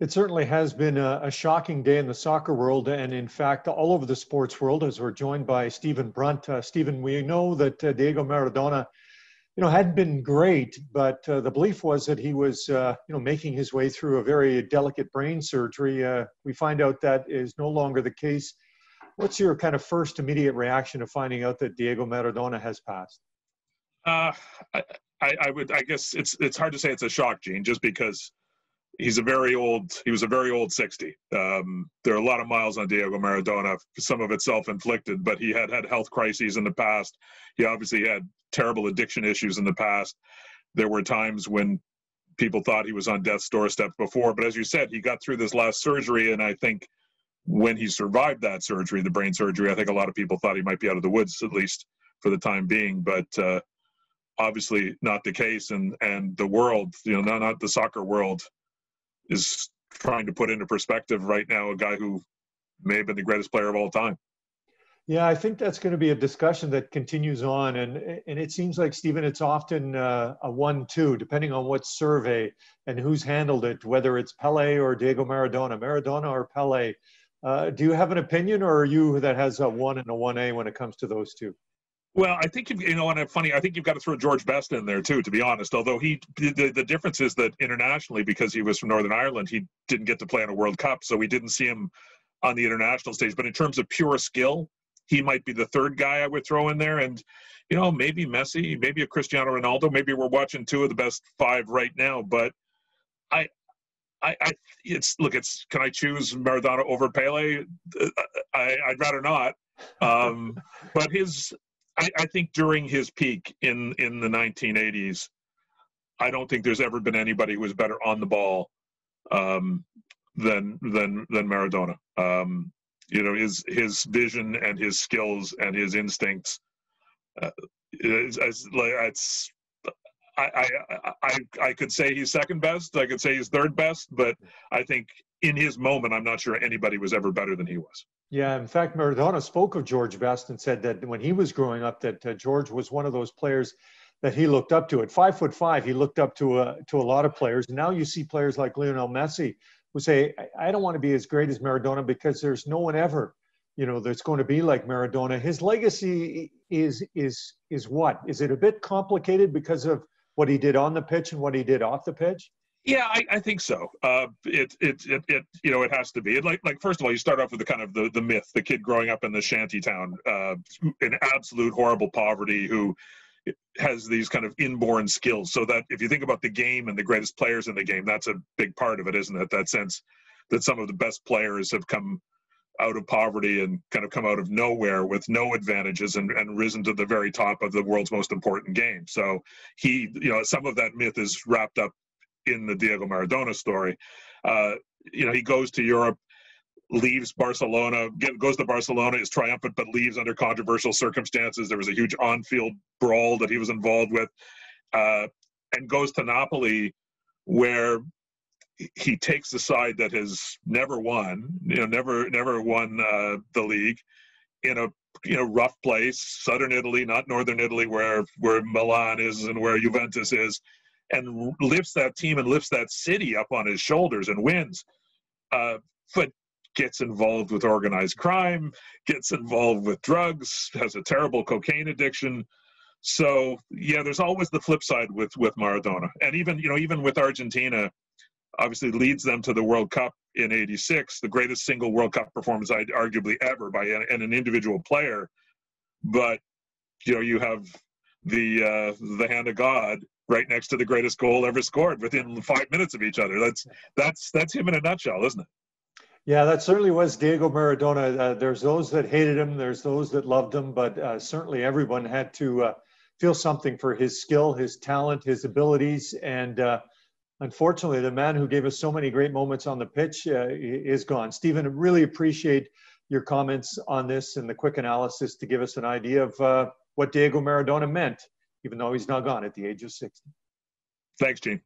It certainly has been a shocking day in the soccer world, and in fact, all over the sports world. As we're joined by Stephen Brunt. Stephen, we know that Diego Maradona, hadn't been great, but the belief was that he was, making his way through a very delicate brain surgery. We find out that is no longer the case. What's your kind of first immediate reaction to finding out that Diego Maradona has passed? Uh, I guess it's hard to say it's a shock, Gene, just because he was a very old 60. There are a lot of miles on Diego Maradona, some of it self-inflicted, but he had health crises in the past. He obviously had terrible addiction issues in the past. There were times when people thought he was on death's doorstep before, but as you said, he got through this last surgery, and I think when he survived that surgery, the brain surgery, I think a lot of people thought he might be out of the woods, at least for the time being, but obviously not the case, and the world, not the soccer world, is trying to put into perspective right now a guy who may have been the greatest player of all time. Yeah, I think that's going to be a discussion that continues on. And it seems like, Stephen, it's often a 1-2, depending on what survey and who's handled it, whether it's Pele or Diego Maradona or Pele. Do you have an opinion, or are you that has a 1 and a 1A when it comes to those two? Well, I think, and it's funny, I think you've got to throw George Best in there too, to be honest, although the difference is that internationally, because he was from Northern Ireland, he didn't get to play in a World Cup, so we didn't see him on the international stage. But in terms of pure skill, he might be the third guy I would throw in there. And, maybe Messi, maybe a Cristiano Ronaldo, maybe we're watching two of the best five right now. But can I choose Maradona over Pele? I'd rather not. But I think during his peak in the 1980s, I don't think there's ever been anybody who was better on the ball than Maradona. His vision and his skills and his instincts. I could say he's second best. I could say he's third best, but I think in his moment, I'm not sure anybody was ever better than he was. Yeah, in fact, Maradona spoke of George Best and said that when he was growing up, that George was one of those players that he looked up to. At 5'5", he looked up to a lot of players. And now you see players like Lionel Messi who say, I don't want to be as great as Maradona because there's no one ever, that's going to be like Maradona. His legacy is what? Is it a bit complicated because of what he did on the pitch and what he did off the pitch? Yeah, I think so. It has to be. Like first of all, you start off with the kind of the myth, the kid growing up in the shanty town, in absolute horrible poverty, who has these kind of inborn skills. So that if you think about the game and the greatest players in the game, that's a big part of it, isn't it? That sense that some of the best players have come out of poverty and kind of come out of nowhere with no advantages and risen to the very top of the world's most important game. So some of that myth is wrapped up in the Diego Maradona story. He goes to Europe, leaves Barcelona, goes to Barcelona, is triumphant, but leaves under controversial circumstances. There was a huge on-field brawl that he was involved with, and goes to Napoli, where he takes the side that has never won, never won the league, in a rough place, southern Italy, not northern Italy, where Milan is and where Juventus is, and lifts that team and lifts that city up on his shoulders and wins. But gets involved with organized crime, gets involved with drugs, has a terrible cocaine addiction. So yeah, there's always the flip side with Maradona. And even with Argentina, obviously leads them to the World Cup in '86, the greatest single World Cup performance arguably ever by an individual player. But you have the hand of God right next to the greatest goal ever scored within 5 minutes of each other. That's him in a nutshell, isn't it? Yeah, that certainly was Diego Maradona. There's those that hated him, there's those that loved him, but certainly everyone had to feel something for his skill, his talent, his abilities, and unfortunately, the man who gave us so many great moments on the pitch is gone. Stephen, I really appreciate your comments on this and the quick analysis to give us an idea of what Diego Maradona meant, even though he's now gone at the age of 60. Thanks, Gene.